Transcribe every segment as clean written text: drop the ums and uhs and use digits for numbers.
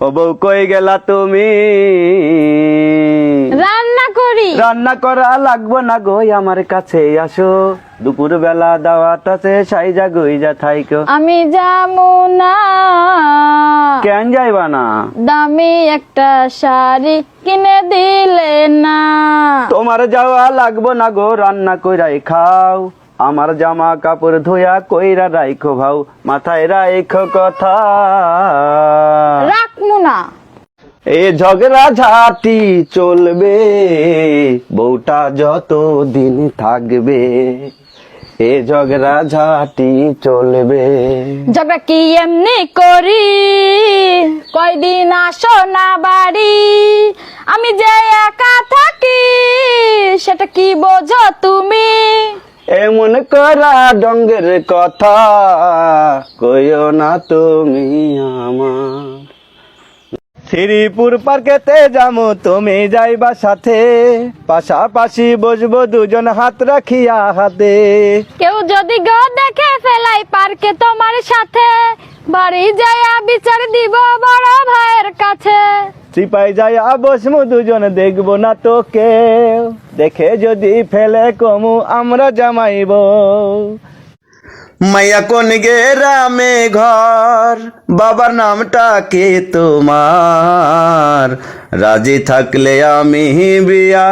ও বউ কই গেলা তুমি? রান্না করি। রান্না করা লাগবো না গো, আমার কাছে আসো। দুপুর বেলা দাওয়াত আছে, সাইজা গইজা থাইকো। আমি যাবো না। কেন যাইবা না? দামি একটা শাড়ি কিনে দিলে না। তোমার যাওয়া লাগবো না গো, রান্না কইরাই খাও। আমার জামা কাপড় ধোয়া কইরা রাইখো ভাও, মাথায় রাইখো কথা। রাখবো না। এ ঝগড়া ঝাঁটি চলবে, বউটা যত দিন থাকবে। এ ঝগড়া ঝাঁটি চলবে। ঝগড়া কি এমনি করি, কয়দিন আসো না বাড়ি। আমি যে একা থাকি, সেটা কি বোঝো তুমি? এমন করা ডঙ্গের কথা কইও না তুমি আমার। শ্রীপুর পার্কেতে যাবো, তুমি যাইবা সাথে। পাশাপাশি বসবো দুজন, হাত রাখিয়া হাতে। কেউ যদি গো দেখে ফেলাই পার্কে তোমার সাথে, বাড়ি যাইয়া বিচার দিব বড় ভাইয়ের কাছে। সিপাই যাইয়া বসমু দুজন, দেখবো না তো কেউ। দেখে যদি ফেলে কমু, আমরা জামাইব। মাইয়া কোন গ্রামে ঘর, বাবার নামটা কে তোমার? রাজি থাকলে আমি বিয়া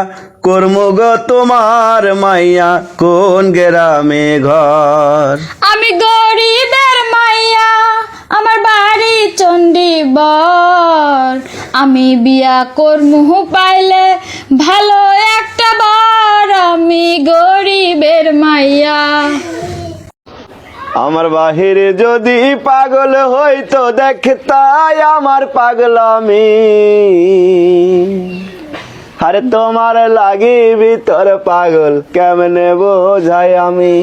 করমু গো তোমার। মাইয়া কোন গ্রামে ঘর? আমি গরিবের মাইয়া, আমার বাড়ি চণ্ডীবর। আমি বিয়া করমু পাইলে ভালো একটা বার। আমি গরিবের মাইয়া। আমার বাহিরে যদি পাগল হইতো, দেখতাই আমার পাগলামি। আরে তোমার লাগি ভিতর পাগল, কেমনে বোঝাই আমি।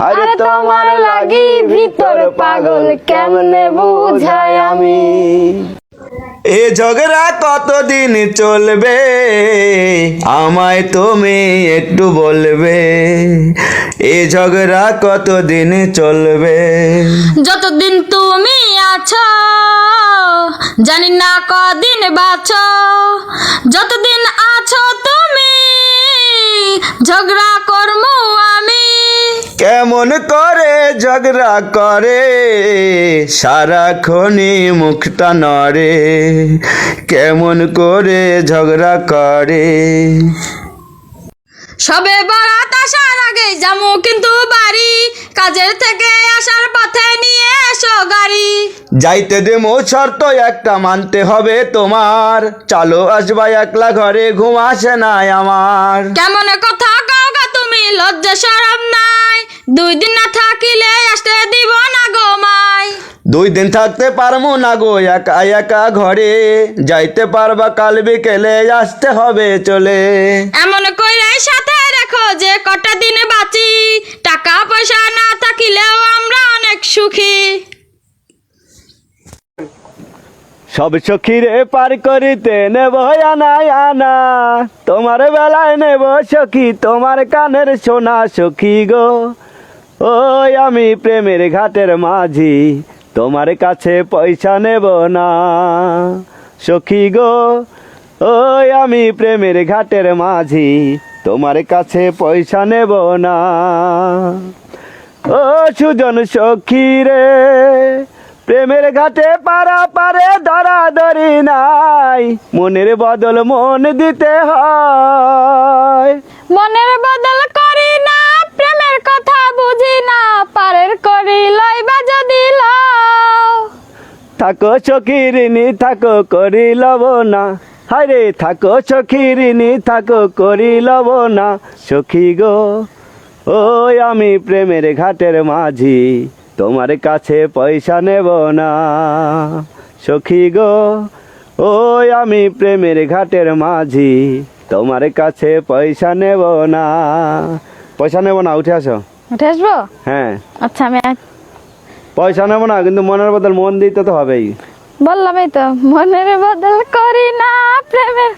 আরে তোমার লাগি ভিতর পাগল, কেমনে বোঝাই আমি। এ ঝগড়া কতদিন চলবে, আমায় তুমি একটু বলবে। এ ঝগড়া কতদিন চলবে? যতদিন তুমি আছো, জানি না কদিন বাঁচো। যতদিন আছো তুমি, ঝগড়া করমু আমি। কেমন করে ঝগড়া করে, সারাক্ষণই মুখটা নড়ে। কেমন করে ঝগড়া করে। সবে বারাত আসার আগে যামু কিন্তু বাড়ি, কাজের থেকে আসার পথে নিয়ে এসো গাড়ি। যাইতে দেমো শর্ত একটা মানতে হবে তোমার, চালো আসবা একলা ঘরে, ঘুম আসে নাই আমার। কেমন কথা কও গা তুমি, লজ্জা শরম নাই। 2 দিন না থাকিলে আসতে দিব না গো মাই। 2 দিন থাকতে পারবো না গো একা একা ঘরে, যাইতে পারবা কাল বিকেলে, আসতে হবে চলে। এমন কইরে সাথে রাখো যে কটা দিন বাঁচি, টাকা পয়সা না থাকিলেও আমরা অনেক সুখী। সব সখীরে পার করিতে নেব আনা আনা, তোমার বেলায় নেব সখী তোমার কানের সোনা। সখী গো ওই আমি প্রেমের ঘাটের মাঝি, তোমার কাছে পয়সা নেব না। সখী গো ওই আমি প্রেমের ঘাটের মাঝি, তোমার কাছে পয়সা নেব না। ও সুজন সখী রে, প্রেমের ঘাটে পারা পারে ধরা ধরি নাই, মনের বদল মন দিতে হয়। মনের বদল করি না, প্রেমের কথা বুঝি না, পারের করি লইবা যদি লও। থাকো সখীরিনী থাকো করি লব না, হায়রে থাকো সখীরিনী থাকো করি লব না। সখী গো ওই আমি প্রেমের ঘাটের মাঝি, তোমার কাছে পয়সা নেব না। সখী গো ওই আমি প্রেমের ঘাটের মাঝি, তোমার কাছে পয়সা নেব না। পয়সা নেব না, উঠে আসো। উঠে আসবো? হ্যাঁ আচ্ছা আমি পয়সা নেব না, কিন্তু মনের বদল মন দিতে তো হবেই। বললামই তো, মনের বদল করি না, প্রেমের